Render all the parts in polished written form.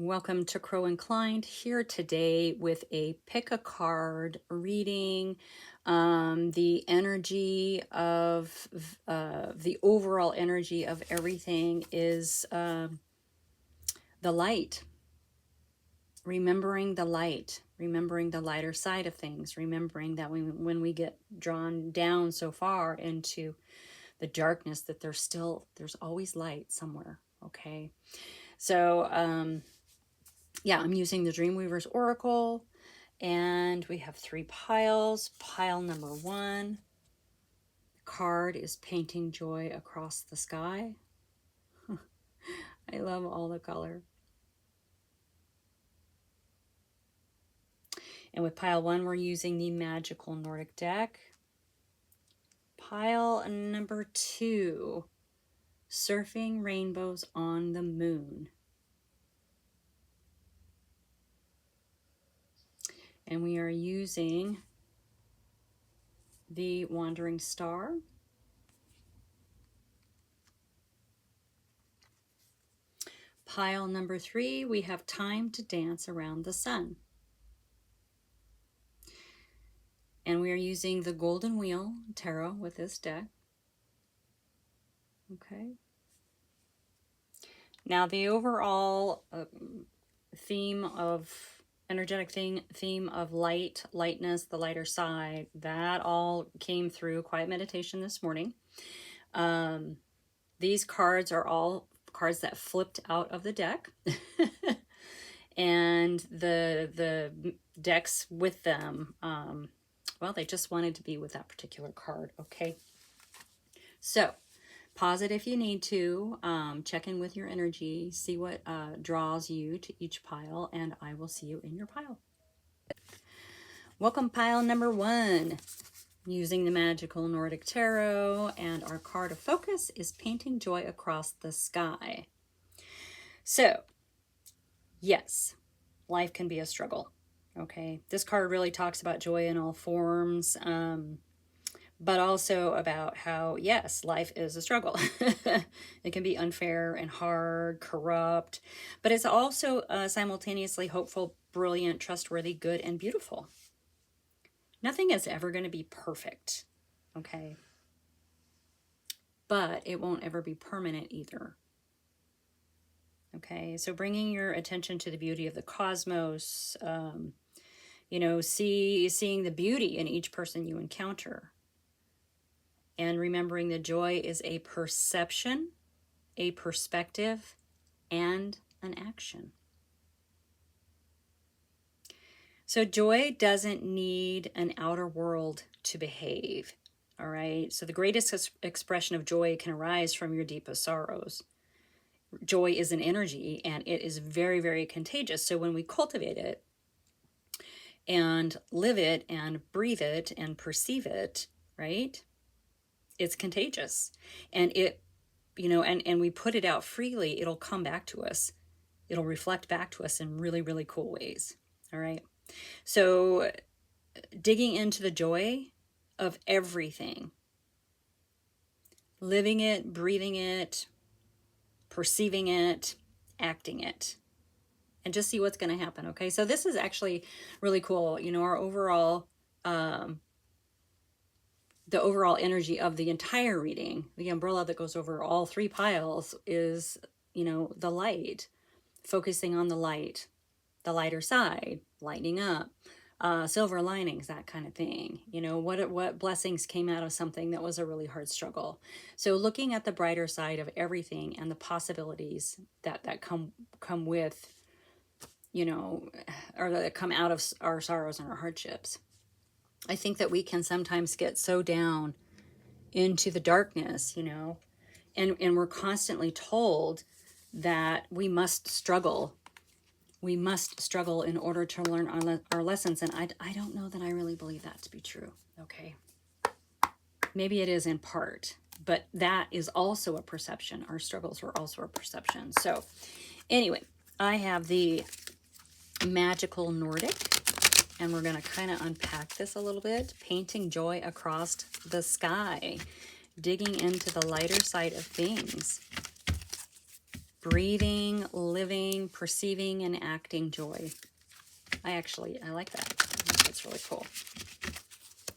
Welcome to Crow Inclined, here today with a pick a card reading. The energy of the overall energy of everything is the light. Remembering the light, remembering the lighter side of things, remembering that when we get drawn down so far into the darkness, that there's always light somewhere. Okay, so yeah, I'm using the Dreamweaver's Oracle, and we have 3 piles. Pile number 1, the card is Painting Joy Across the Sky. I love all the color. And with pile 1, we're using the Magical Nordic deck. Pile number 2, Surfing Rainbows on the Moon. And we are using the Wandering Star. Pile number 3, we have Time to Dance Around the Sun. And we are using the Golden Wheel Tarot with this deck. Okay. Now the overall theme of energetic theme of lightness, the lighter side, that all came through Quiet Meditation this morning. These cards are all cards that flipped out of the deck. And the decks with them, well, they just wanted to be with that particular card. Okay, so pause it if you need to, check in with your energy, see what draws you to each pile, and I will see you in your pile. Welcome, pile number 1, using the Magical Nordic Tarot, and our card of focus is Painting Joy Across the Sky. So, yes, life can be a struggle. Okay, this card really talks about joy in all forms, but also about how, yes, life is a struggle. It can be unfair and hard, corrupt, but it's also simultaneously hopeful, brilliant, trustworthy, good, and beautiful. Nothing is ever going to be perfect, okay? But it won't ever be permanent either. Okay, so bringing your attention to the beauty of the cosmos, you know, seeing the beauty in each person you encounter. And remembering that joy is a perception, a perspective, and an action. So joy doesn't need an outer world to behave, all right? So the greatest expression of joy can arise from your deepest sorrows. Joy is an energy, and it is very, very contagious. So when we cultivate it and live it and breathe it and perceive it, right? It's contagious. And it, you know, and we put it out freely, it'll come back to us. It'll reflect back to us in really, really cool ways. All right. So digging into the joy of everything, living it, breathing it, perceiving it, acting it, and just see what's going to happen. Okay. So this is actually really cool. You know, our overall, the overall energy of the entire reading, the umbrella that goes over all 3 piles is, you know, the light, focusing on the light, the lighter side, lightening up, silver linings, that kind of thing. You know, what blessings came out of something that was a really hard struggle. So looking at the brighter side of everything and the possibilities that come with, you know, or that come out of our sorrows and our hardships. I think that we can sometimes get so down into the darkness, you know, and we're constantly told that we must struggle. We must struggle in order to learn our lessons. And I don't know that I really believe that to be true. Okay. Maybe it is in part, but that is also a perception. Our struggles are also a perception. So anyway, I have the Magical Nordic, and we're going to kind of unpack this a little bit. Painting Joy Across the Sky, digging into the lighter side of things. breathing, living, perceiving, and acting joy. I like that. I think that's really cool.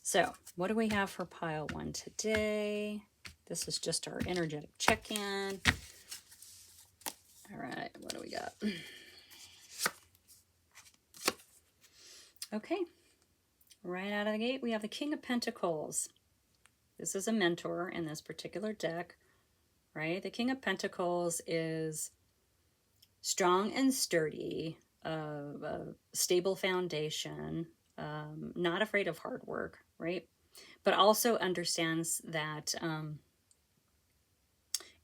So what do we have for pile 1 today? This is just our energetic check-in. All right, what do we got? Okay, right out of the gate, we have the King of Pentacles. This is a mentor in this particular deck, right? The King of Pentacles is strong and sturdy, a stable foundation, not afraid of hard work, right? But also understands that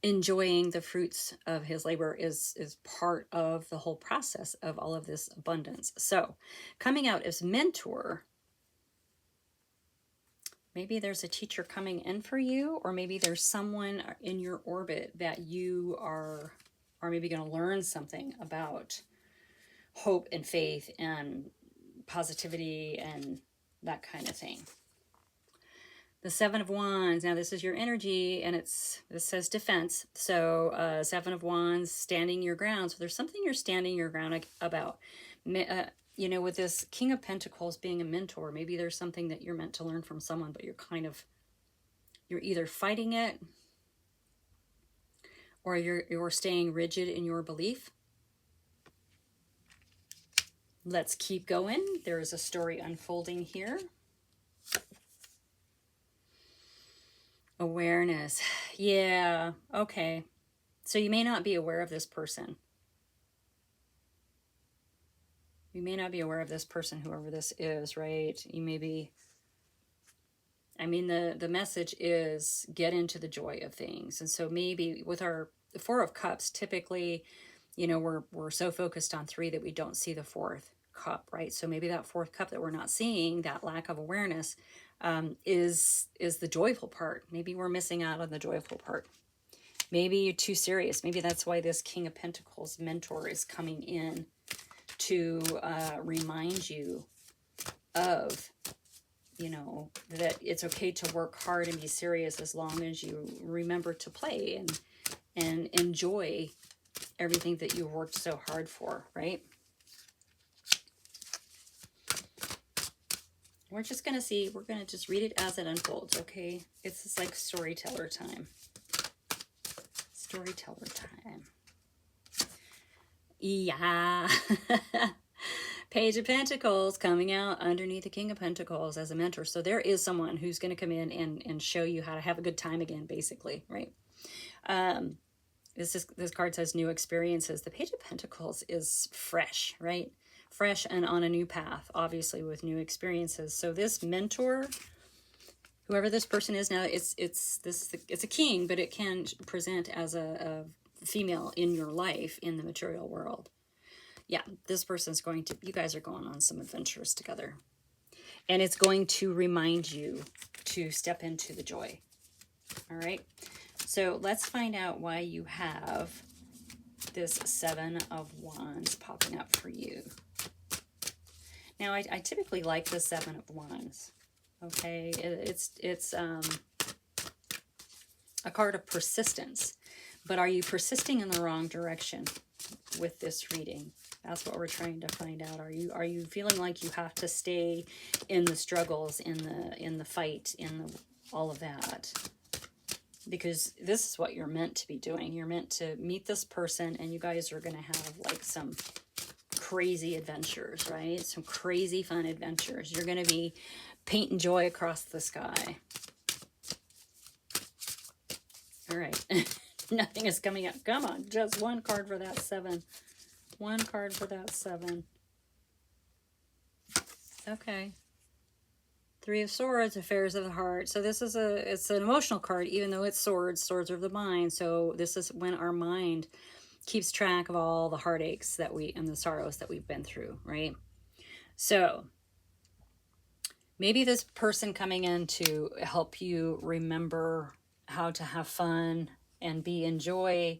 enjoying the fruits of his labor is part of the whole process of all of this abundance. So coming out as mentor, maybe there's a teacher coming in for you, or maybe there's someone in your orbit that you are maybe going to learn something about hope and faith and positivity and that kind of thing. The Seven of Wands. Now this is your energy, and this says defense. So 7 of Wands, standing your ground. So there's something you're standing your ground about. You know, with this King of Pentacles being a mentor, maybe there's something that you're meant to learn from someone, but you're either fighting it, or you're staying rigid in your belief. Let's keep going. There is a story unfolding here. Awareness. Yeah, okay. So you may not be aware of this person. You may not be aware of this person, whoever this is, right? You may be... I mean, the message is get into the joy of things. And so maybe with our 4 of Cups, typically, you know, we're so focused on 3 that we don't see the 4th cup, right? So maybe that 4th cup that we're not seeing, that lack of awareness, is the joyful part. Maybe we're missing out on the joyful part. Maybe you're too serious. Maybe that's why this King of Pentacles mentor is coming in to remind you of, you know, that it's okay to work hard and be serious as long as you remember to play and enjoy everything that you worked so hard for, right? We're just going to see, we're going to just read it as it unfolds, okay? It's just like storyteller time. Storyteller time. Yeah. Page of Pentacles coming out underneath the King of Pentacles as a mentor. So there is someone who's going to come in and show you how to have a good time again, basically, right? This card says new experiences. The Page of Pentacles is fresh, right? Fresh and on a new path, obviously, with new experiences. So this mentor, whoever this person is now, it's a king, but it can present as a female in your life in the material world. Yeah, this person's you guys are going on some adventures together. And it's going to remind you to step into the joy. All right. So let's find out why you have this 7 of Wands popping up for you. Now, I typically like the 7 of Wands. Okay, it's a card of persistence. But are you persisting in the wrong direction with this reading? That's what we're trying to find out. Are you feeling like you have to stay in the struggles, in the fight, all of that? Because this is what you're meant to be doing. You're meant to meet this person, and you guys are going to have like some crazy adventures, right? Some crazy fun adventures. You're going to be painting joy across the sky. All right. Nothing is coming up. Come on. Just one card for that 7. One card for that 7. Okay. 3 of Swords, affairs of the heart. So this is it's an emotional card, even though it's swords. Swords are of the mind. So this is when our mind keeps track of all the heartaches and the sorrows that we've been through, right? So maybe this person coming in to help you remember how to have fun and be in joy.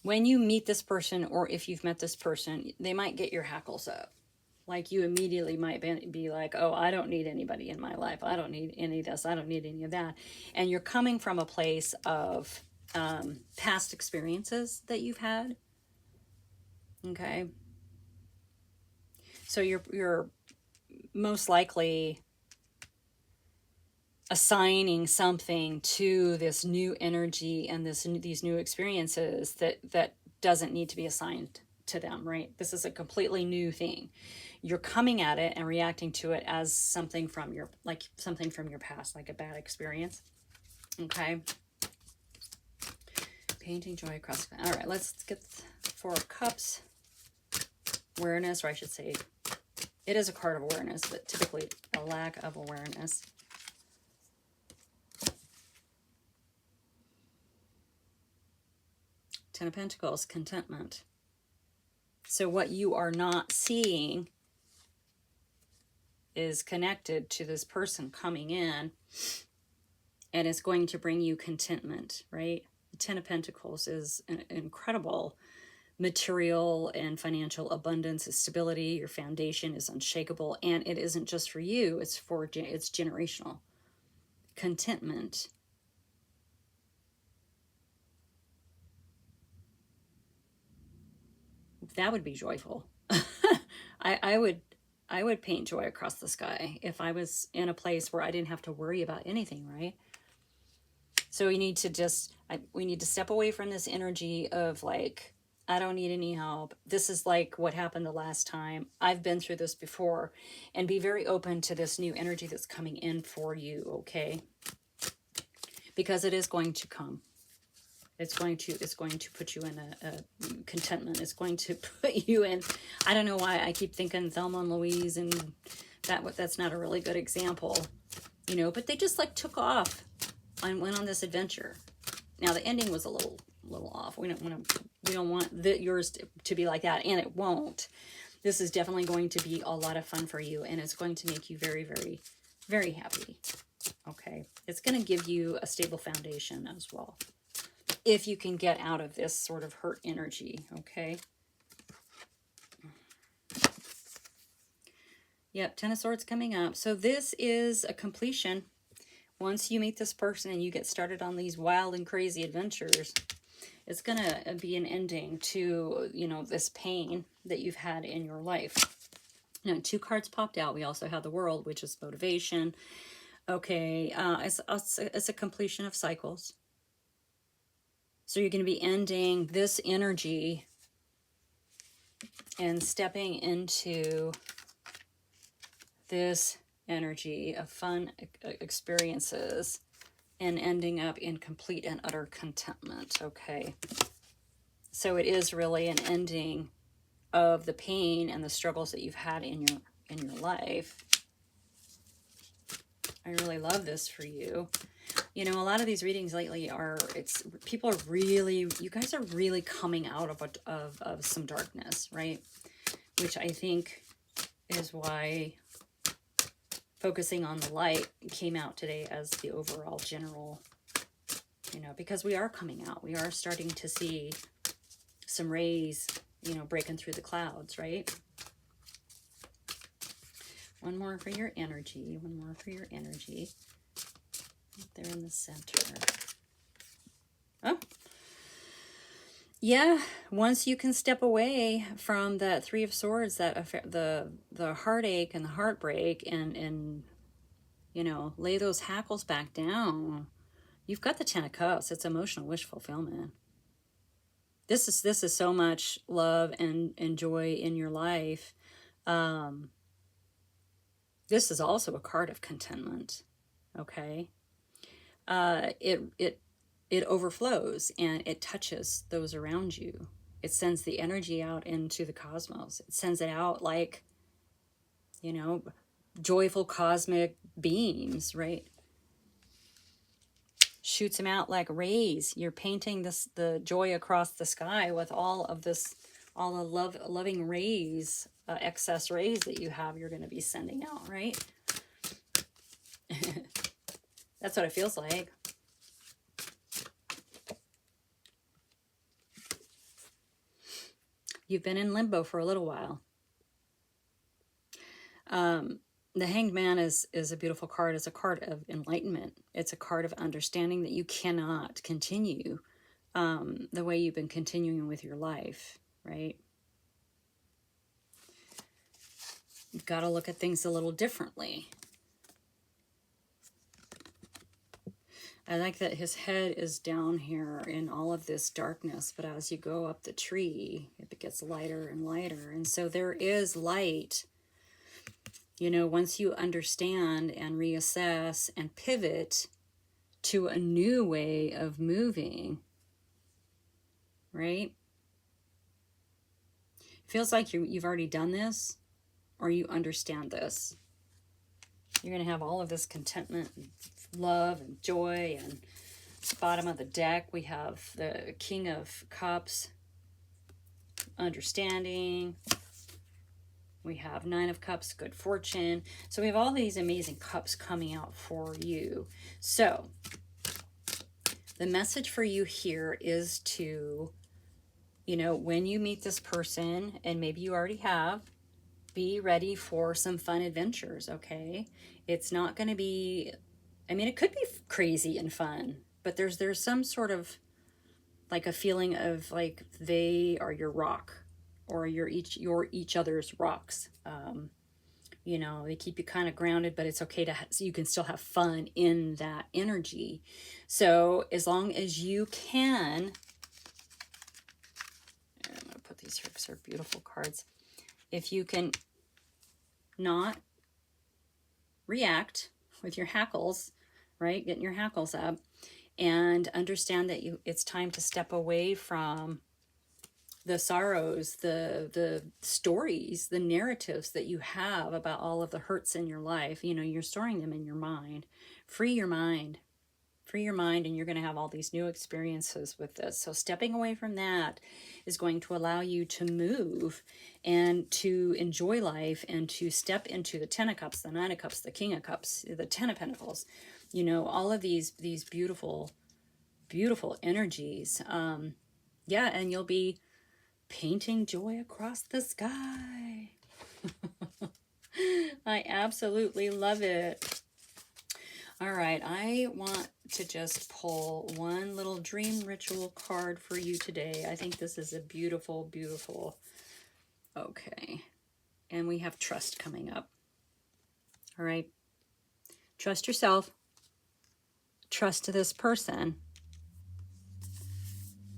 When you meet this person, or if you've met this person, they might get your hackles up. Like you immediately might be like, oh, I don't need anybody in my life. I don't need any of this. I don't need any of that. And you're coming from a place of past experiences that you've had. Okay. So you're most likely assigning something to this new energy and these new experiences that doesn't need to be assigned to them, right? This is a completely new thing. You're coming at it and reacting to it as something from your past, like a bad experience. Okay. Painting joy across. All right, let's get 4 of Cups. Awareness, or I should say, it is a card of awareness, but typically a lack of awareness. Ten of Pentacles, contentment. So what you are not seeing is connected to this person coming in, and it's going to bring you contentment, right? The Ten of Pentacles is an incredible material and financial abundance, stability. Your foundation is unshakable, and it isn't just for you, it's generational. Contentment. That would be joyful. I would paint joy across the sky if I was in a place where I didn't have to worry about anything, right? So we need to step away from this energy of like, I don't need any help. This is like what happened the last time. I've been through this before, and be very open to this new energy that's coming in for you, okay? Because it is going to come. It's going to put you in a contentment. It's going to put you in, I don't know why I keep thinking Thelma and Louise, and that's not a really good example, you know, but they just like took off and went on this adventure. Now the ending was a little off. We don't want yours to be like that, and it won't. This is definitely going to be a lot of fun for you, and it's going to make you very, very, very happy. Okay, it's going to give you a stable foundation as well, if you can get out of this sort of hurt energy, okay? Yep, Ten of Swords coming up. So this is a completion. Once you meet this person and you get started on these wild and crazy adventures, it's going to be an ending to, you know, this pain that you've had in your life. Now, 2 cards popped out. We also have the World, which is motivation. Okay, it's a completion of cycles. So you're going to be ending this energy and stepping into this energy of fun experiences and ending up in complete and utter contentment, okay? So it is really an ending of the pain and the struggles that you've had in your life. I really love this for you. You know, a lot of these readings lately people are really, you guys are really coming out of some darkness, right? Which I think is why focusing on the light came out today as the overall general, you know, because we are coming out. We are starting to see some rays, you know, breaking through the clouds, right? One more for your energy. One more for your energy. There in the center. Oh, yeah. Once you can step away from that 3 of Swords, the heartache and the heartbreak, and you know, lay those hackles back down, you've got the 10 of Cups. It's emotional wish fulfillment. This is so much love and joy in your life. This is also a card of contentment. Okay. It overflows and it touches those around you. It sends the energy out into the cosmos. It sends it out like, you know, joyful cosmic beams, right? Shoots them out like rays. You're painting the joy across the sky with all the loving rays, excess rays that you have, you're going to be sending out, right? That's what it feels like. You've been in limbo for a little while. The Hanged Man is a beautiful card. It's a card of enlightenment. It's a card of understanding that you cannot continue the way you've been continuing with your life, right? You've got to look at things a little differently. I like that his head is down here in all of this darkness, but as you go up the tree, it gets lighter and lighter. And so there is light. You know, once you understand and reassess and pivot to a new way of moving, right? It feels like you've already done this, or you understand this. You're going to have all of this contentment and love and joy. And bottom of the deck, we have the King of Cups, understanding. We have Nine of Cups, good fortune. So we have all these amazing cups coming out for you. So the message for you here is to, you know, when you meet this person, and maybe you already have, be ready for some fun adventures, okay? It's not going to be, I mean, it could be crazy and fun, but there's some sort of like a feeling of like they are your rock, or you're each other's rocks. You know, they keep you kind of grounded, but it's okay so you can still have fun in that energy. So as long as you can, I'm going to put these here because they're beautiful cards. If you can not react with your hackles, right? Getting your hackles up, and understand that it's time to step away from the sorrows, the stories, the narratives that you have about all of the hurts in your life. You know, you're storing them in your mind. Free your mind. Free your mind, and you're going to have all these new experiences with this. So stepping away from that is going to allow you to move and to enjoy life, and to step into the Ten of Cups, the Nine of Cups, the King of Cups, the Ten of Pentacles. You know, all of these beautiful, beautiful energies. Yeah, and you'll be painting joy across the sky. I absolutely love it. All right, I want to just pull one little dream ritual card for you today. I think this is a beautiful, beautiful, okay. And we have trust coming up. All right. Trust yourself. Trust this person.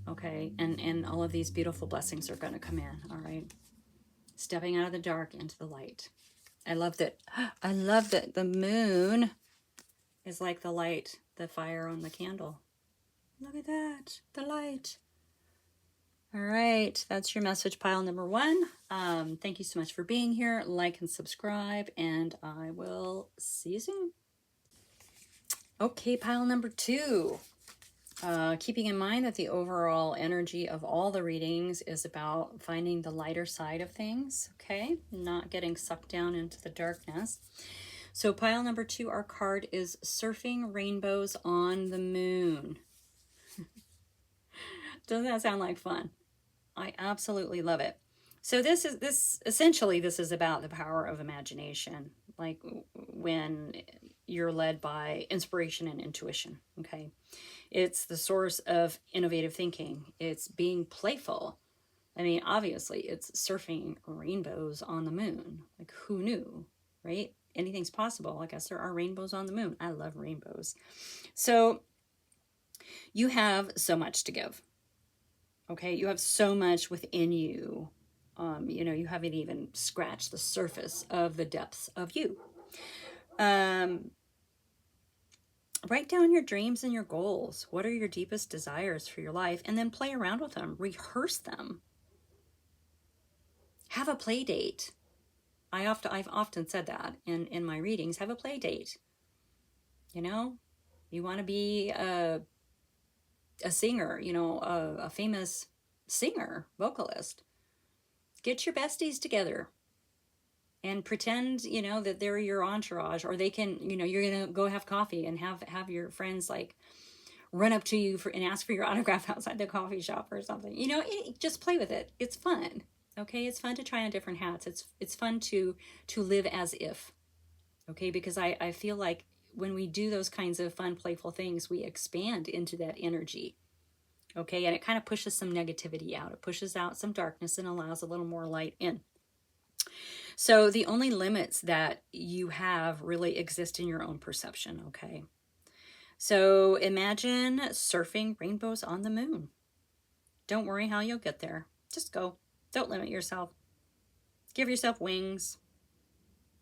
Okay, and all of these beautiful blessings are going to come in. All right. Stepping out of the dark into the light. I love that the moon is like the light, the fire on the candle. Look at that, the light. All right, that's your message pile number 1. Thank you so much for being here. Like and subscribe, and I will see you soon. Okay, pile number 2. Keeping in mind that the overall energy of all the readings is about finding the lighter side of things, okay? Not getting sucked down into the darkness. So pile number 2, our card is Surfing Rainbows on the Moon. Doesn't that sound like fun? I absolutely love it. So this is about the power of imagination, like when you're led by inspiration and intuition, okay? It's the source of innovative thinking. It's being playful. I mean, obviously, it's surfing rainbows on the moon. Like, who knew, right? Anything's possible. I guess there are rainbows on the moon. I love rainbows. So you have so much to give. Okay, you have so much within you. You know, you haven't even scratched the surface of the depths of you. Write down your dreams and your goals. What are your deepest desires for your life? And then play around with them. Rehearse them. Have a play date. I've often said that in my readings. Have a play date. You know, you want to be a singer, you know, a famous singer, vocalist. Get your besties together and pretend, you know, that they're your entourage, or they can, you know, you're going to go have coffee and have your friends like run up to you and ask for your autograph outside the coffee shop or something. You know, just play with it. It's fun. Okay, it's fun to try on different hats. It's fun to live as if. Okay, because I feel like when we do those kinds of fun, playful things, we expand into that energy. Okay, and it kind of pushes some negativity out. It pushes out some darkness and allows a little more light in. So the only limits that you have really exist in your own perception. Okay, so imagine surfing rainbows on the moon. Don't worry how you'll get there. Just go. Don't limit yourself. Give yourself wings.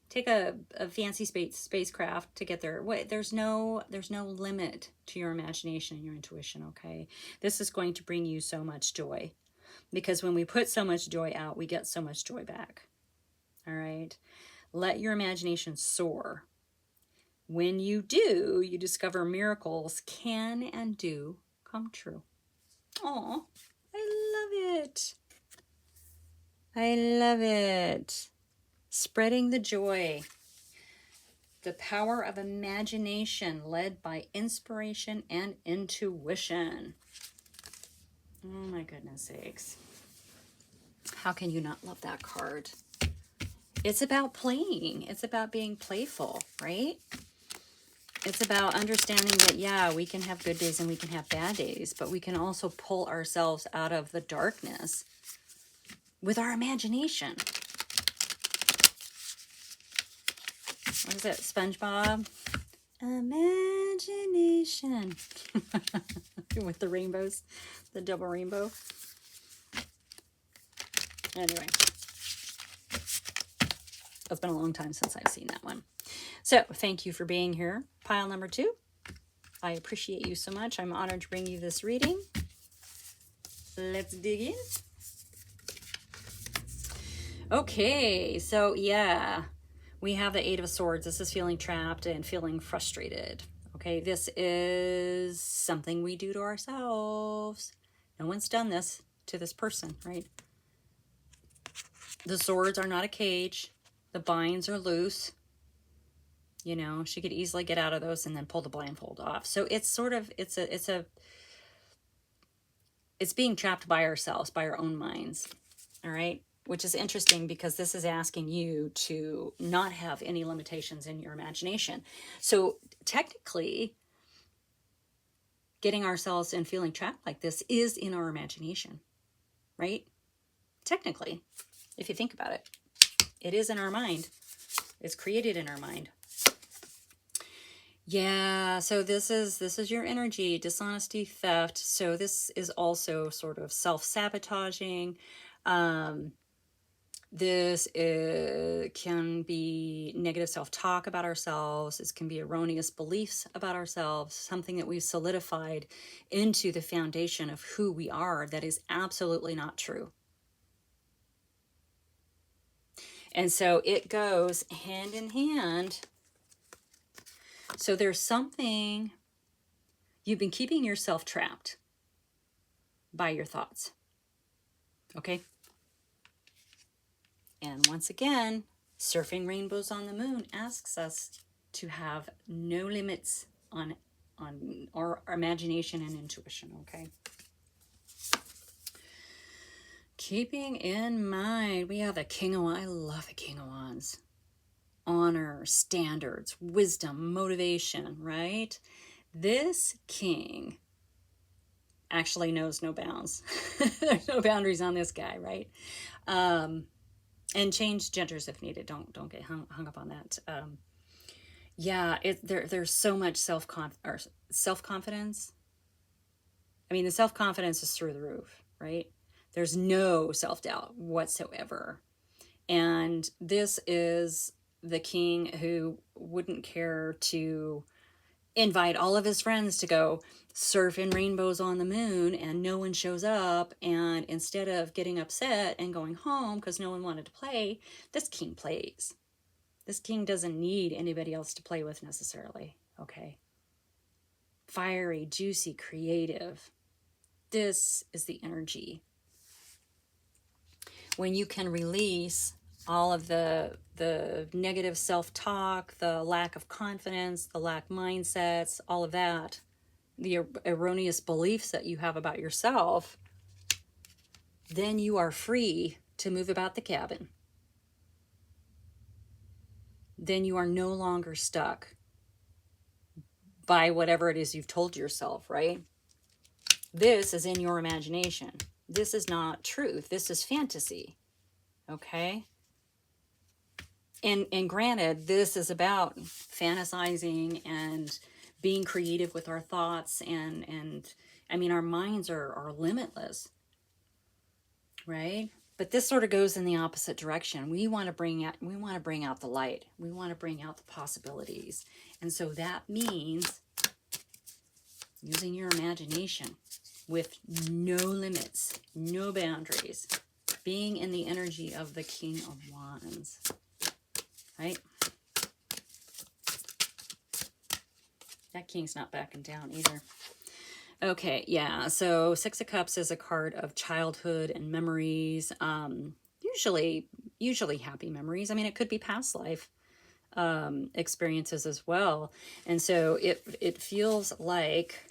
Take a fancy spacecraft to get there. Wait, there's no limit to your imagination and your intuition, okay? This is going to bring you so much joy, because when we put so much joy out, we get so much joy back. All right? Let your imagination soar. When you do, you discover miracles can and do come true. Oh, I love it. I love it. Spreading the joy. The power of imagination led by inspiration and intuition. Oh my goodness sakes. How can you not love that card? It's about playing. It's about being playful, right? It's about understanding that, yeah, we can have good days and we can have bad days, but we can also pull ourselves out of the darkness with our imagination. What is it? SpongeBob? Imagination. With the rainbows, the double rainbow. Anyway, it's been a long time since I've seen that one. So thank you for being here. Pile number 2. I appreciate you so much. I'm honored to bring you this reading. Let's dig in. Okay, so yeah, we have the 8 of Swords. This is feeling trapped and feeling frustrated. Okay, this is something we do to ourselves. No one's done this to this person, right? The swords are not a cage. The binds are loose. You know, she could easily get out of those and then pull the blindfold off. So it's sort of, it's being trapped by ourselves, by our own minds. All right. Which is interesting, because this is asking you to not have any limitations in your imagination. So technically, getting ourselves and feeling trapped like this is in our imagination, right? Technically, if you think about it, it is in our mind. It's created in our mind. Yeah, so this is your energy, dishonesty, theft. So this is also sort of self-sabotaging. This can be negative self-talk about ourselves. This can be erroneous beliefs about ourselves, something that we've solidified into the foundation of who we are that is absolutely not true. And so it goes hand in hand. So there's something, you've been keeping yourself trapped by your thoughts. Okay? And once again, Surfing Rainbows on the Moon asks us to have no limits on our imagination and intuition, okay? Keeping in mind, we have the King of Wands. I love the King of Wands. Honor, standards, wisdom, motivation, right? This king actually knows no bounds. There's no boundaries on this guy, right? And change genders if needed. Don't get hung up on that. Yeah, there's so much self-confidence. I mean, the self-confidence is through the roof, right? There's no self-doubt whatsoever. And this is the king who wouldn't care to invite all of his friends to go surf in rainbows on the moon, and no one shows up, and instead of getting upset and going home because no one wanted to play, this king plays. This king doesn't need anybody else to play with necessarily, okay? Fiery, juicy, creative. This is the energy. When you can release all of the negative self-talk, the lack of confidence, the lack mindsets, all of that, the erroneous beliefs that you have about yourself, then you are free to move about the cabin, then you are no longer stuck by whatever it is you've told yourself, right? This is in your imagination. This is not truth. This is fantasy. Okay? And granted, this is about fantasizing and being creative with our thoughts, and I mean, our minds are limitless, right? But this sort of goes in the opposite direction. We want to bring out the light. We want to bring out the possibilities. And so that means using your imagination with no limits, no boundaries, being in the energy of the King of Wands, right? That king's not backing down either. Okay, yeah, so Six of Cups is a card of childhood and memories, usually happy memories. I mean, it could be past life experiences as well. And so it feels like,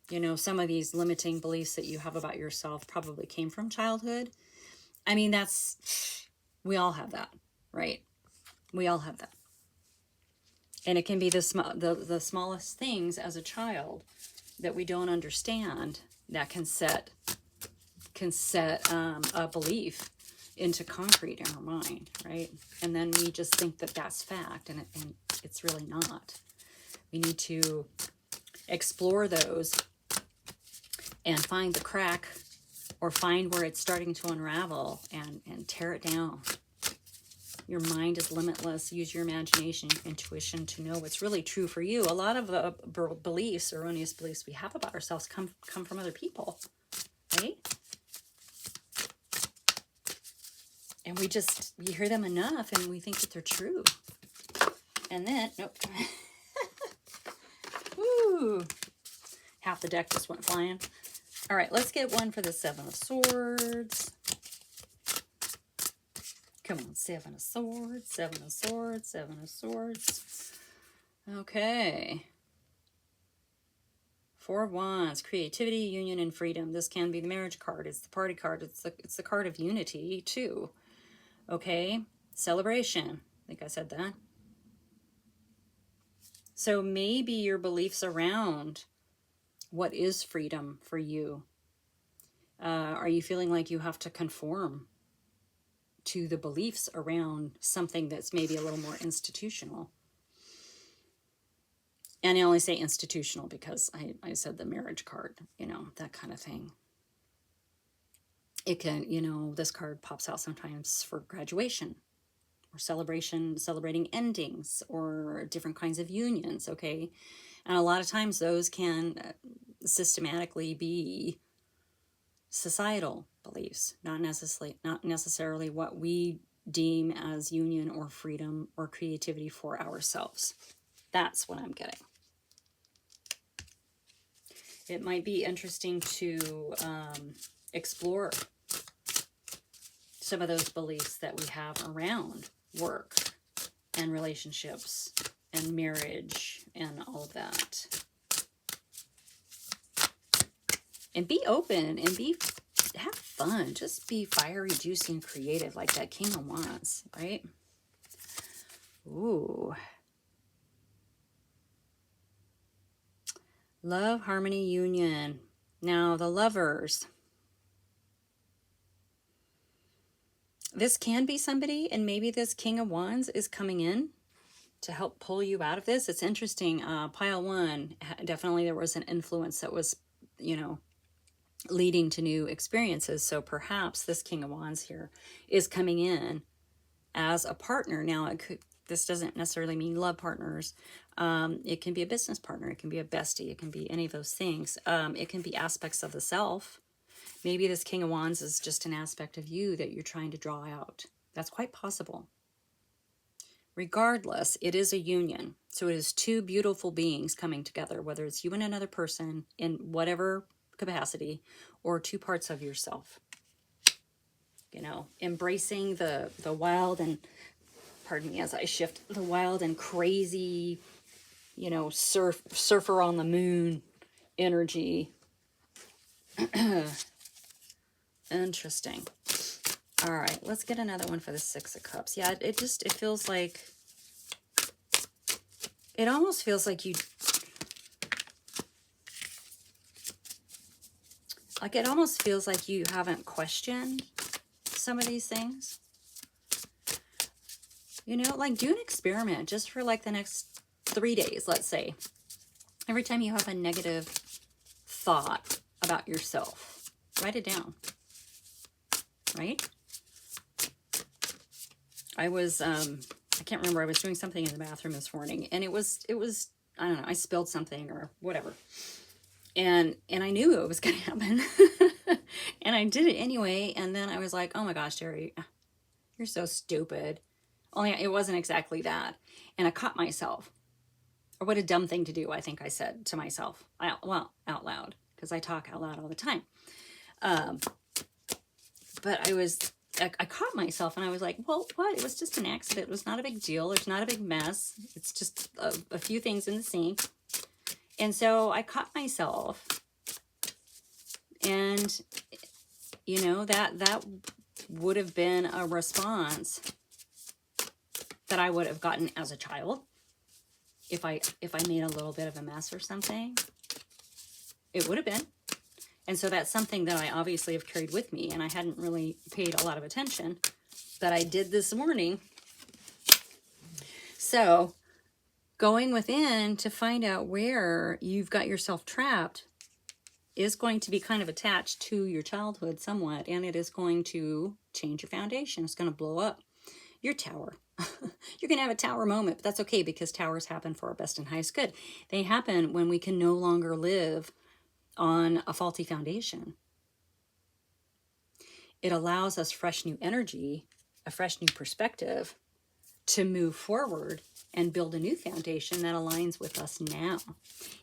you know, some of these limiting beliefs that you have about yourself probably came from childhood. I mean, we all have that, right? We all have that. And it can be the smallest things as a child that we don't understand that can set a belief into concrete in our mind, right? And then we just think that that's fact, and it's really not. We need to explore those and find the crack, or find where it's starting to unravel, and tear it down. Your mind is limitless. Use your imagination, intuition to know what's really true for you. A lot of the beliefs, erroneous beliefs we have about ourselves come from other people, right? And we hear them enough and we think that they're true. And then, nope. Woo! Half the deck just went flying. All right, let's get one for the Seven of Swords. Come on, Seven of Swords, Seven of Swords, Seven of Swords. Okay. Four of Wands, creativity, union, and freedom. This can be the marriage card. It's the party card. It's the card of unity, too. Okay. Celebration. I think I said that. So maybe your beliefs around what is freedom for you. Are you feeling like you have to conform to the beliefs around something that's maybe a little more institutional? And I only say institutional because I said the marriage card, you know, that kind of thing. It can, you know, this card pops out sometimes for graduation or celebrating endings or different kinds of unions, okay? And a lot of times those can systematically be societal beliefs, not necessarily what we deem as union or freedom or creativity for ourselves. That's what I'm getting. It might be interesting to explore some of those beliefs that we have around work and relationships and marriage and all of that. And be open and have fun. Just be fiery, juicy, and creative like that King of Wands, right? Ooh. Love, harmony, union. Now, the Lovers. This can be somebody, and maybe this King of Wands is coming in to help pull you out of this. It's interesting. Pile 1, definitely there was an influence that was, you know, leading to new experiences. So perhaps this King of Wands here is coming in as a partner. Now, this doesn't necessarily mean love partners. It can be a business partner. It can be a bestie. It can be any of those things. It can be aspects of the self. Maybe this King of Wands is just an aspect of you that you're trying to draw out. That's quite possible. Regardless, it is a union. So it is two beautiful beings coming together, whether it's you and another person in whatever capacity, or two parts of yourself. You know, embracing the wild and, pardon me as I shift, the wild and crazy, you know, surfer on the moon energy. Interesting. All right, let's get another one for the Six of Cups. Yeah, it feels like, it almost feels like you, like it almost feels like you haven't questioned some of these things. You know, like do an experiment just for like the next 3 days, let's say. Every time you have a negative thought about yourself, write it down, right? I was, I can't remember, I was doing something in the bathroom this morning, and it was, I don't know, I spilled something or whatever. And I knew it was going to happen. And I did it anyway. And then I was like, oh my gosh, Terry, you're so stupid. Only it wasn't exactly that. And I caught myself. Or what a dumb thing to do, I think I said to myself. Out loud. Because I talk out loud all the time. But I caught myself and I was like, well, what? It was just an accident. It was not a big deal. It's not a big mess. It's just a few things in the sink. And so I caught myself. And, you know, that would have been a response that I would have gotten as a child. If I made a little bit of a mess or something, it would have been. And so that's something that I obviously have carried with me, and I hadn't really paid a lot of attention, but I did this morning. So going within to find out where you've got yourself trapped is going to be kind of attached to your childhood somewhat, and it is going to change your foundation. It's going to blow up your tower. You're going to have a tower moment, but that's okay, because towers happen for our best and highest good. They happen when we can no longer live on a faulty foundation. It allows us fresh new energy, a fresh new perspective to move forward and build a new foundation that aligns with us now.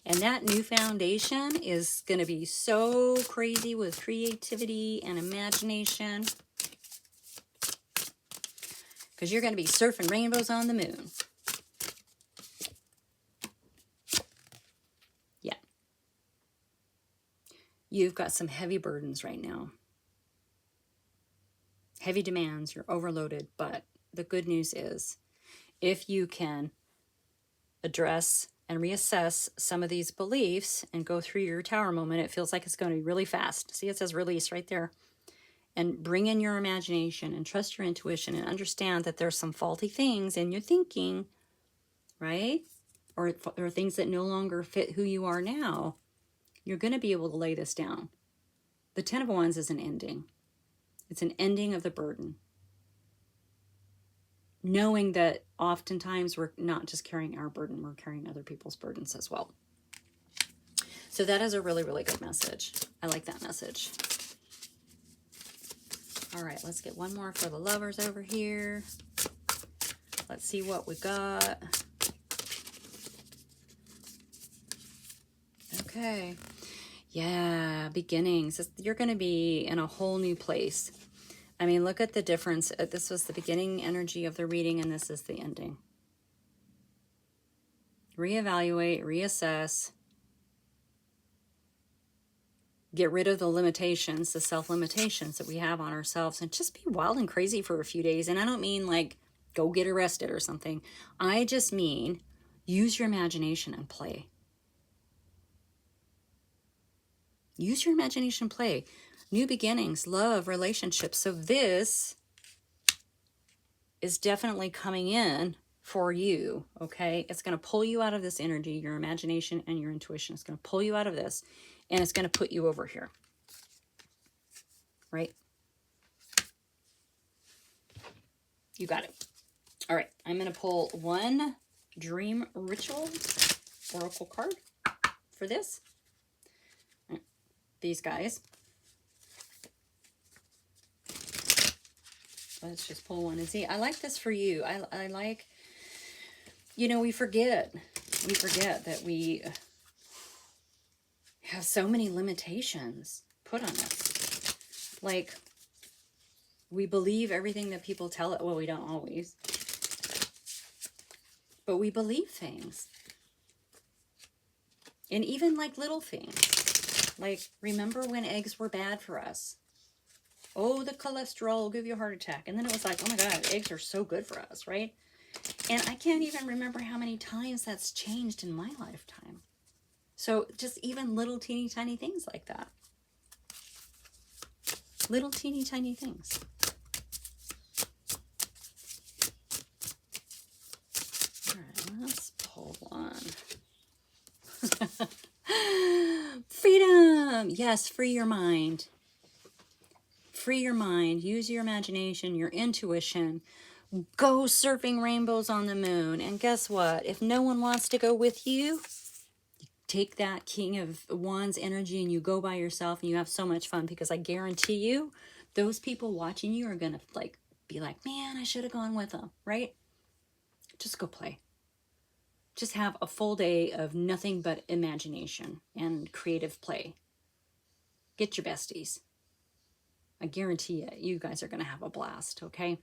And that new foundation is going to be so crazy with creativity and imagination, because you're going to be surfing rainbows on the moon. Yeah. You've got some heavy burdens right now. Heavy demands, you're overloaded, but the good news is, if you can address and reassess some of these beliefs and go through your tower moment, it feels like it's going to be really fast. See, it says release right there. And bring in your imagination and trust your intuition and understand that there's some faulty things in your thinking, right? Or things that no longer fit who you are now. You're going to be able to lay this down. The Ten of Wands is an ending. It's an ending of the burden. Knowing that oftentimes we're not just carrying our burden, we're carrying other people's burdens as well. So that is a really, really good message. I like that message. All right, let's get one more for the lovers over here. Let's see what we got. Okay. Yeah, beginnings. You're going to be in a whole new place. I mean, look at the difference. This was the beginning energy of the reading, and this is the ending. Reevaluate, reassess. Get rid of the limitations, the self-limitations that we have on ourselves, and just be wild and crazy for a few days. And I don't mean like go get arrested or something. I just mean use your imagination and play. Use your imagination, play. New beginnings, love, relationships. So this is definitely coming in for you, okay? It's going to pull you out of this energy, your imagination and your intuition. It's going to pull you out of this, and it's going to put you over here, right? You got it. All right, I'm going to pull one Dream Ritual Oracle card for this. These guys. Let's just pull one and see. I like this for you. I like, you know, we forget that we have so many limitations put on us. Like, we believe everything that people tell us. Well, we don't always. But we believe things. And even like little things. Like, remember when eggs were bad for us? Oh, the cholesterol will give you a heart attack. And then it was like, oh my God, eggs are so good for us, right? And I can't even remember how many times that's changed in my lifetime. So just even little teeny tiny things like that. Little teeny tiny things. All right, let's pull one. Freedom. Yes, free your mind. Free your mind. Use your imagination, your intuition. Go surfing rainbows on the moon. And guess what? If no one wants to go with you, take that King of Wands energy and you go by yourself and you have so much fun, because I guarantee you those people watching you are going to be like, man, I should have gone with them, right? Just go play. Just have a full day of nothing but imagination and creative play. Get your besties. I guarantee you guys are going to have a blast, okay?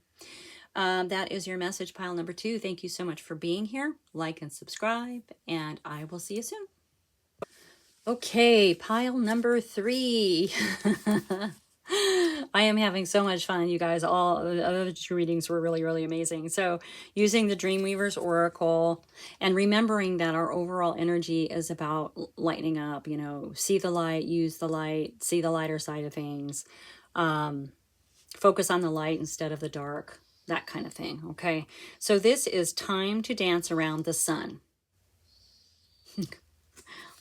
That is your message pile number 2. Thank you so much for being here. Like and subscribe, and I will see you soon. Okay, pile number 3. I am having so much fun, you guys. All the other 2 readings were really, really amazing. So using the Dreamweaver's Oracle and remembering that our overall energy is about lightening up, you know, see the light, use the light, see the lighter side of things, focus on the light instead of the dark, that kind of thing, okay? So this is time to dance around the sun.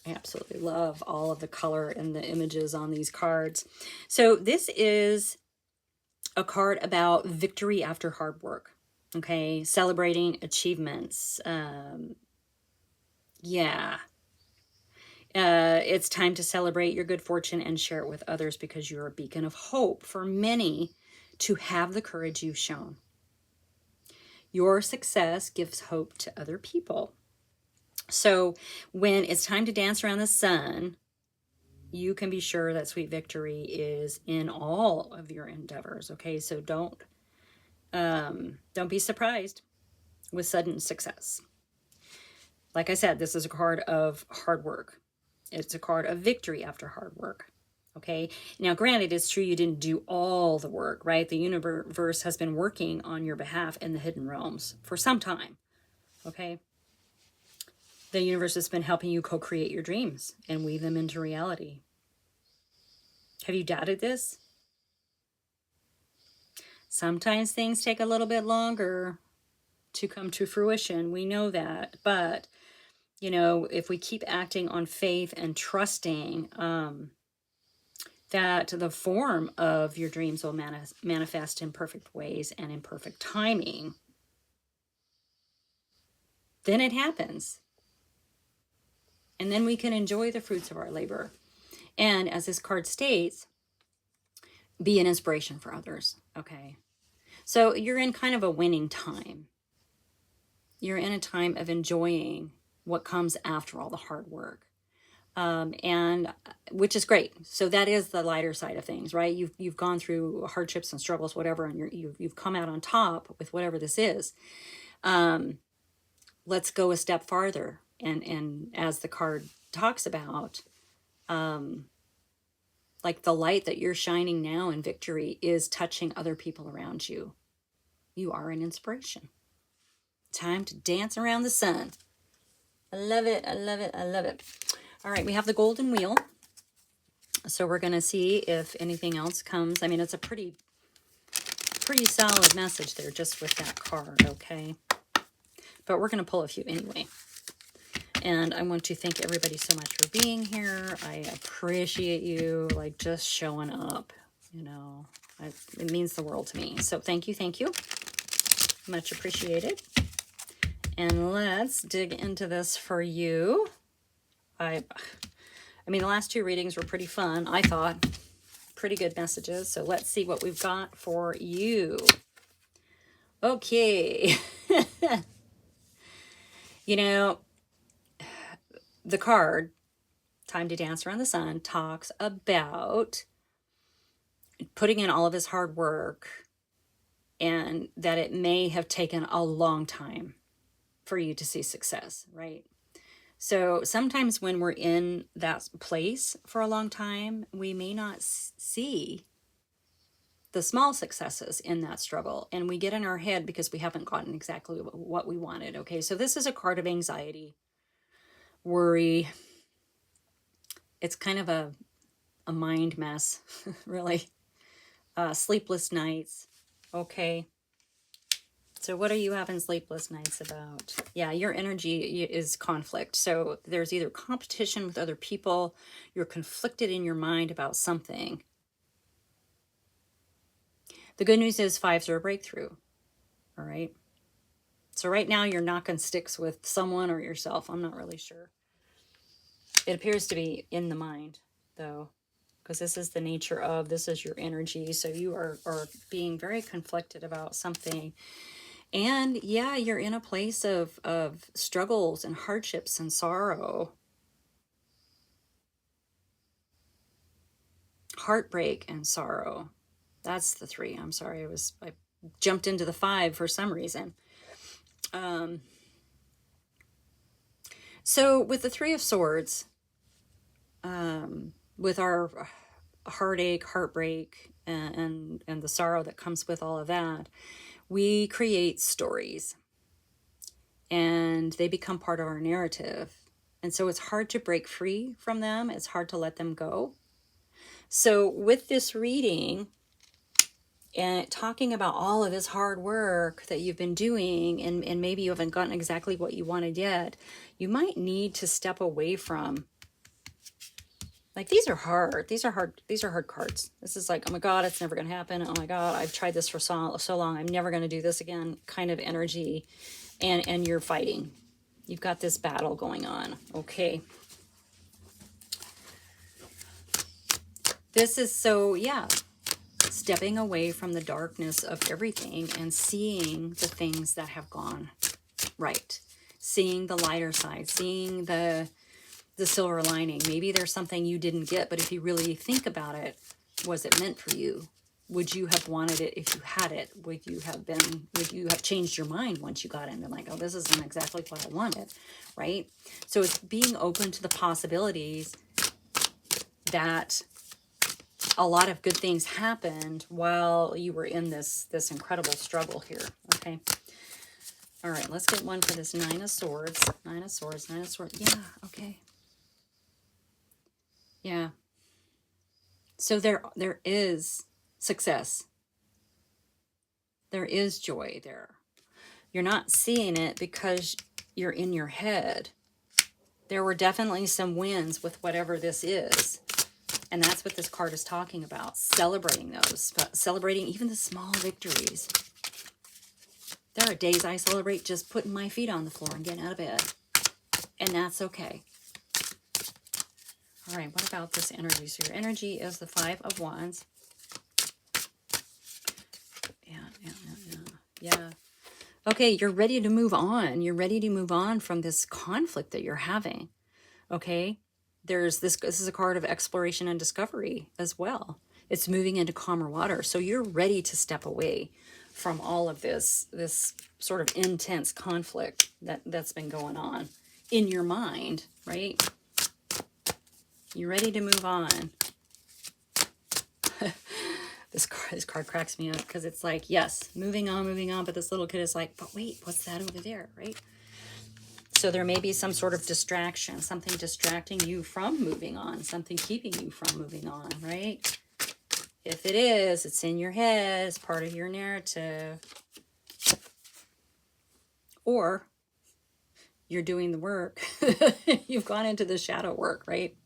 I absolutely love all of the color and the images on these cards. So this is a card about victory after hard work, okay? Celebrating achievements. It's time to celebrate your good fortune and share it with others, because you're a beacon of hope for many to have the courage you've shown. Your success gives hope to other people. So when it's time to dance around the sun, you can be sure that sweet victory is in all of your endeavors, okay? So don't be surprised with sudden success. Like I said, this is a card of hard work. It's a card of victory after hard work, okay? Now, granted, it's true you didn't do all the work, right? The universe has been working on your behalf in the hidden realms for some time, okay? The universe has been helping you co-create your dreams and weave them into reality. Have you doubted this? Sometimes things take a little bit longer to come to fruition. We know that. But, you know, if we keep acting on faith and trusting that the form of your dreams will manifest in perfect ways and in perfect timing, then it happens. And then we can enjoy the fruits of our labor. And as this card states, be an inspiration for others, okay? So you're in kind of a winning time. You're in a time of enjoying what comes after all the hard work, and which is great. So that is the lighter side of things, right? You've gone through hardships and struggles, whatever, and you've come out on top with whatever this is. Let's go a step farther, and as the card talks about, like the light that you're shining now in victory is touching other people around you. You are an inspiration. Time to dance around the sun. I love it. I love it. I love it. All right, we have the golden wheel. So we're going to see if anything else comes. I mean, it's a pretty solid message there just with that card, okay? But we're going to pull a few anyway. And I want to thank everybody so much for being here. I appreciate you, like, just showing up, you know. It means the world to me. So thank you, thank you. Much appreciated. And let's dig into this for you. I mean, the last 2 readings were pretty fun, I thought. Pretty good messages. So let's see what we've got for you. Okay. You know, the card, Time to Dance Around the Sun, talks about putting in all of his hard work and that it may have taken a long time for you to see success, right? So sometimes when we're in that place for a long time, we may not see the small successes in that struggle, and we get in our head because we haven't gotten exactly what we wanted. Okay, so this is a card of anxiety, worry. It's kind of a mind mess, really. Sleepless nights. Okay, so what are you having sleepless nights about? Yeah, your energy is conflict. So there's either competition with other people, you're conflicted in your mind about something. The good news is fives are a breakthrough. All right. So right now you're knocking sticks with someone or yourself. I'm not really sure. It appears to be in the mind, though, because this is the nature of, this is your energy. So you are being very conflicted about something. And yeah, you're in a place of struggles and hardships and sorrow, heartbreak and sorrow. That's the three. I'm sorry. I jumped into the five for some reason. So with the Three of Swords, with our heartache, heartbreak, and the sorrow that comes with all of that, we create stories, and they become part of our narrative. And so it's hard to break free from them. It's hard to let them go. So with this reading, and talking about all of this hard work that you've been doing, and maybe you haven't gotten exactly what you wanted yet, you might need to step away from, like, these are hard. These are hard cards. This is like, oh my God, it's never going to happen. Oh my God, I've tried this for so long. I'm never going to do this again kind of energy. And you're fighting. You've got this battle going on. Okay. This is so, yeah, stepping away from the darkness of everything and seeing the things that have gone right. Seeing the lighter side, seeing the silver lining. Maybe there's something you didn't get, but if you really think about it, was it meant for you? Would you have wanted it if you had it? Would you have changed your mind once you got it and been like, oh, this isn't exactly what I wanted, right? So it's being open to the possibilities that a lot of good things happened while you were in this incredible struggle here, okay? All right, let's get one for this Nine of Swords. Nine of Swords, Nine of Swords. Yeah, okay. Yeah. So there is success. There is joy there. You're not seeing it because you're in your head. There were definitely some wins with whatever this is. And that's what this card is talking about. Celebrating those. Celebrating even the small victories. There are days I celebrate just putting my feet on the floor and getting out of bed. And that's okay. All right, what about this energy? So your energy is the Five of Wands. Yeah. Okay, you're ready to move on. You're ready to move on from this conflict that you're having. Okay? This is a card of exploration and discovery as well. It's moving into calmer water. So you're ready to step away from all of this sort of intense conflict that's been going on in your mind, right? You're ready to move on. This card cracks me up because it's like, yes, moving on, but this little kid is like, but wait, what's that over there, right? So there may be some sort of distraction, something distracting you from moving on, something keeping you from moving on, right? If it is, it's in your head, it's part of your narrative. Or you're doing the work. You've gone into the shadow work, right?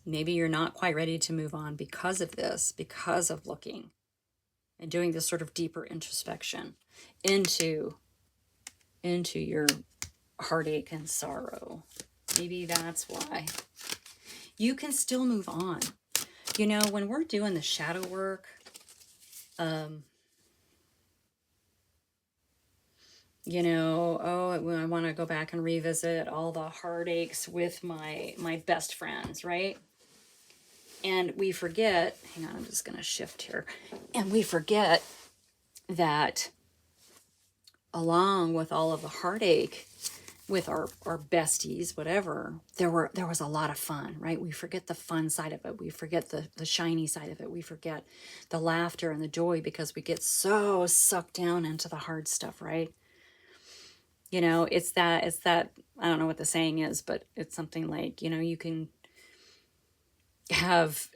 Maybe you're not quite ready to move on because of this, because of looking and doing this sort of deeper introspection into your heartache and sorrow. Maybe that's why. You can still move on. You know, when we're doing the shadow work, you know, oh, I want to go back and revisit all the heartaches with my best friends, right? And we forget, hang on, I'm just going to shift here. And we forget that along with all of the heartache with our besties, whatever, there was a lot of fun, right? We forget the fun side of it. We forget the shiny side of it. We forget the laughter and the joy because we get so sucked down into the hard stuff, right? You know, it's that, I don't know what the saying is, but it's something like, you know, you can have,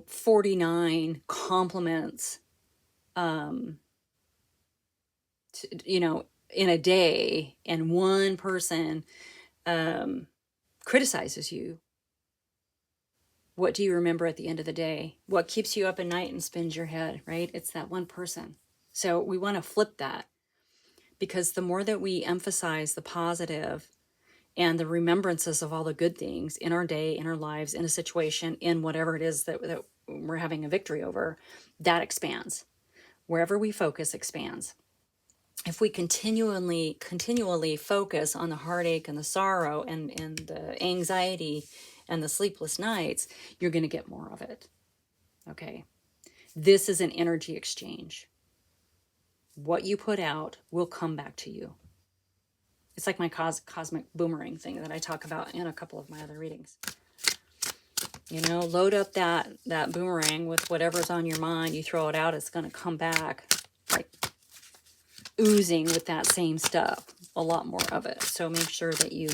49 compliments, in a day, and one person criticizes you. What do you remember at the end of the day? What keeps you up at night and spins your head, right? It's that one person. So we want to flip that, because the more that we emphasize the positive and the remembrances of all the good things in our day, in our lives, in a situation, in whatever it is that we're having a victory over, that expands. Wherever we focus expands. If we continually focus on the heartache and the sorrow and the anxiety and the sleepless nights, you're going to get more of it. Okay. This is an energy exchange. What you put out will come back to you. It's like my cosmic boomerang thing that I talk about in a couple of my other readings. You know, load up that boomerang with whatever's on your mind. You throw it out, it's going to come back like oozing with that same stuff, a lot more of it. So make sure that you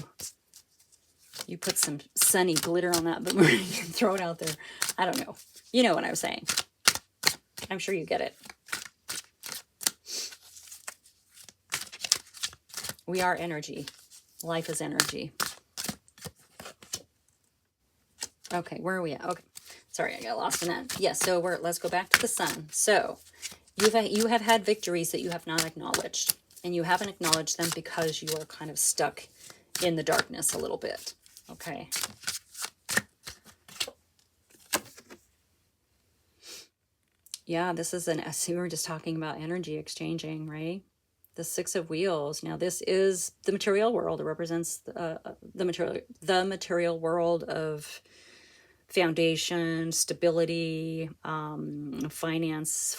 put some sunny glitter on that boomerang and throw it out there. I don't know. You know what I'm saying. I'm sure you get it. We are energy. Life is energy. Okay, where are we at? Okay, sorry, I got lost in that. Yes, so let's go back to the sun. So you have had victories that you have not acknowledged, and you haven't acknowledged them because you are kind of stuck in the darkness a little bit. Okay. Yeah, this is we were just talking about energy exchanging, right? The Six of Wheels. Now, this is the material world. It represents the material world of foundation, stability, finances,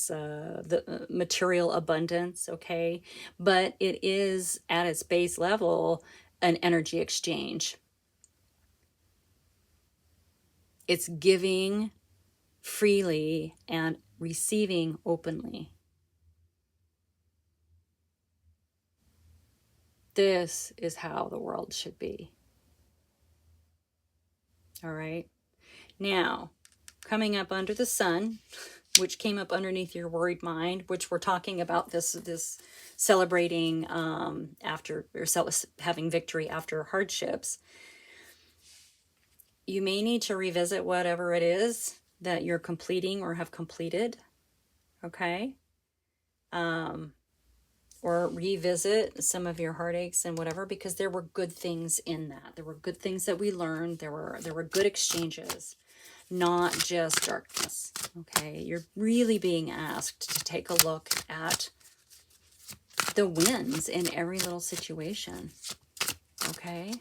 the material abundance. Okay, but it is at its base level an energy exchange. It's giving freely and receiving openly. This is how the world should be. All right. Now, coming up under the sun, which came up underneath your worried mind, which we're talking about this celebrating after, or having victory after hardships. You may need to revisit whatever it is that you're completing or have completed. Okay. Or revisit some of your heartaches and whatever, because there were good things in that. There were good things that we learned. There were good exchanges, not just darkness. Okay, you're really being asked to take a look at the wins in every little situation. Okay,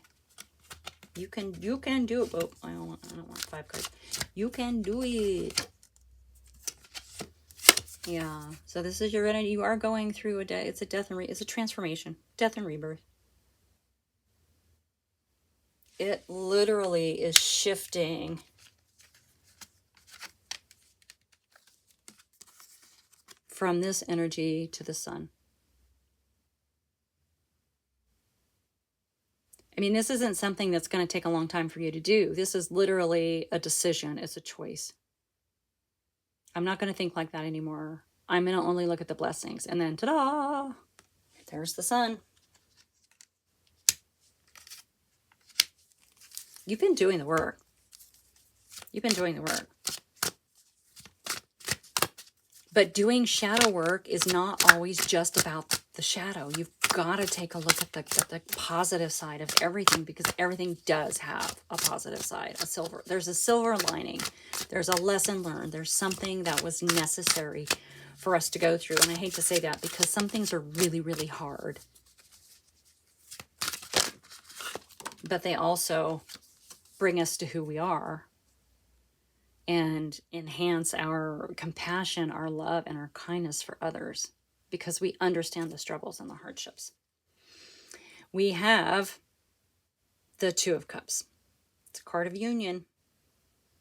you can do it. Oh, I don't want 5 cards. You can do it. Yeah, so this is your energy. You are going through it's a death and it's a transformation, death and rebirth. It literally is shifting from this energy to the sun. I mean, this isn't something that's going to take a long time for you to do. This is literally a decision. It's a choice. I'm not going to think like that anymore. I'm going to only look at the blessings. And then, ta-da, there's the sun. You've been doing the work. You've been doing the work. But doing shadow work is not always just about the shadow. You've got to take a look at the positive side of everything, because everything does have a positive side, there's a silver lining. There's a lesson learned. There's something that was necessary for us to go through. And I hate to say that, because some things are really, really hard. But they also bring us to who we are and enhance our compassion, our love, and our kindness for others, because we understand the struggles and the hardships. we have the Two of Cups. It's a card of union.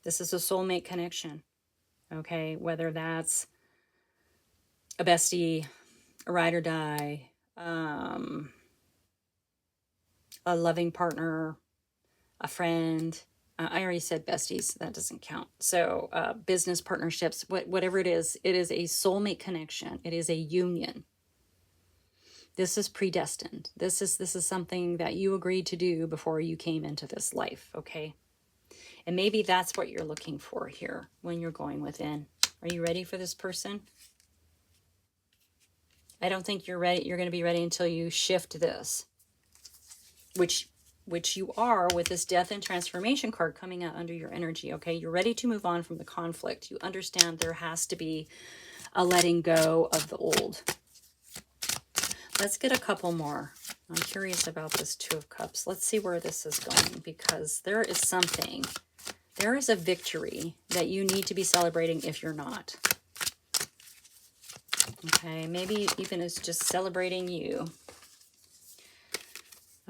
This is a soulmate connection. Okay, whether that's a bestie, a ride or die, a loving partner, a friend. I already said besties. That doesn't count. So business partnerships, whatever it is a soulmate connection. It is a union. This is predestined. This is something that you agreed to do before you came into this life, okay? And maybe that's what you're looking for here when you're going within. Are you ready for this person? I don't think you're ready. You're going to be ready until you shift this, which you are with this death and transformation card coming out under your energy, okay? You're ready to move on from the conflict. You understand there has to be a letting go of the old. Let's get a couple more. I'm curious about this Two of Cups. Let's see where this is going, because there is something. There is a victory that you need to be celebrating if you're not. Okay, maybe even it's just celebrating you.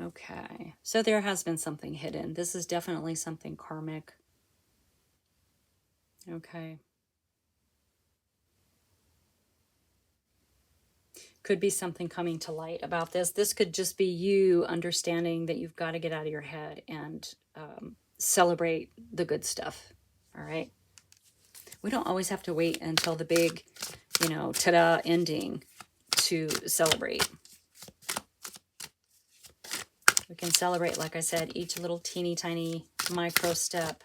Okay, so there has been something hidden. This is definitely something karmic. Okay. Could be something coming to light about this. This could just be you understanding that you've got to get out of your head and celebrate the good stuff. All right. We don't always have to wait until the big, you know, ta-da ending to celebrate. We can celebrate, like I said, each little teeny tiny micro step.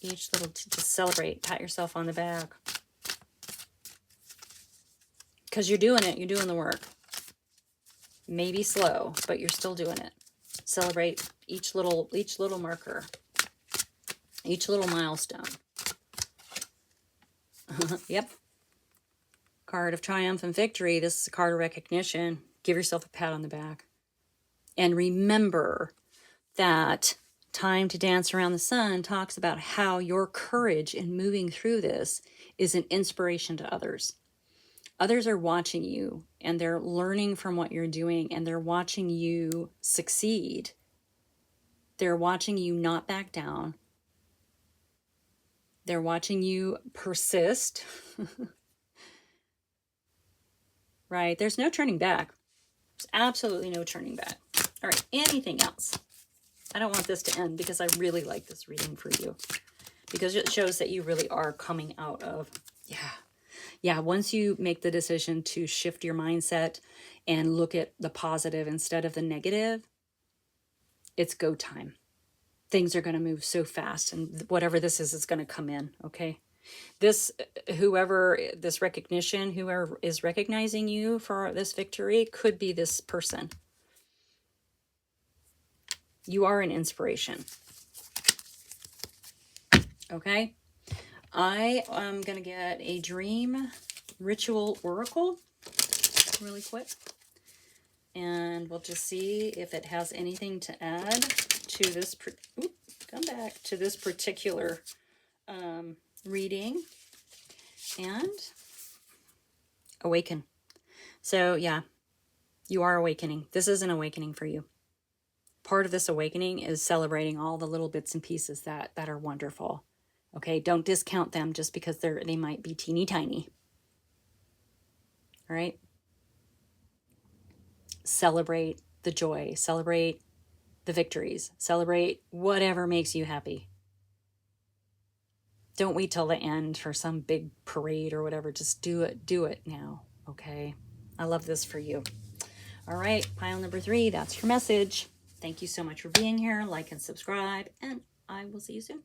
Each little, just celebrate, pat yourself on the back. Because you're doing it, you're doing the work. Maybe slow, but you're still doing it. Celebrate each little marker, each little milestone. Yep. Card of triumph and victory. This is a card of recognition. Give yourself a pat on the back. And remember that Time to Dance Around the Sun talks about how your courage in moving through this is an inspiration to others. Others are watching you and they're learning from what you're doing and they're watching you succeed. They're watching you not back down. They're watching you persist. Right? There's no turning back. There's absolutely no turning back. All right, anything else? I don't want this to end because I really like this reading for you. Because it shows that you really are coming out of, yeah, once you make the decision to shift your mindset and look at the positive instead of the negative, it's go time. Things are going to move so fast, and whatever this is going to come in, okay? This recognition, whoever is recognizing you for this victory could be this person. You are an inspiration. Okay? I am going to get a dream ritual oracle really quick. And we'll just see if it has anything to add to this, to this particular reading. And awaken. So yeah, you are awakening. This is an awakening for you. Part of this awakening is celebrating all the little bits and pieces that are wonderful. Okay, don't discount them just because they might be teeny tiny. All right? Celebrate the joy. Celebrate the victories. Celebrate whatever makes you happy. Don't wait till the end for some big parade or whatever. Just do it. Do it now. Okay? I love this for you. All right, pile number 3, that's your message. Thank you so much for being here. Like and subscribe, and I will see you soon.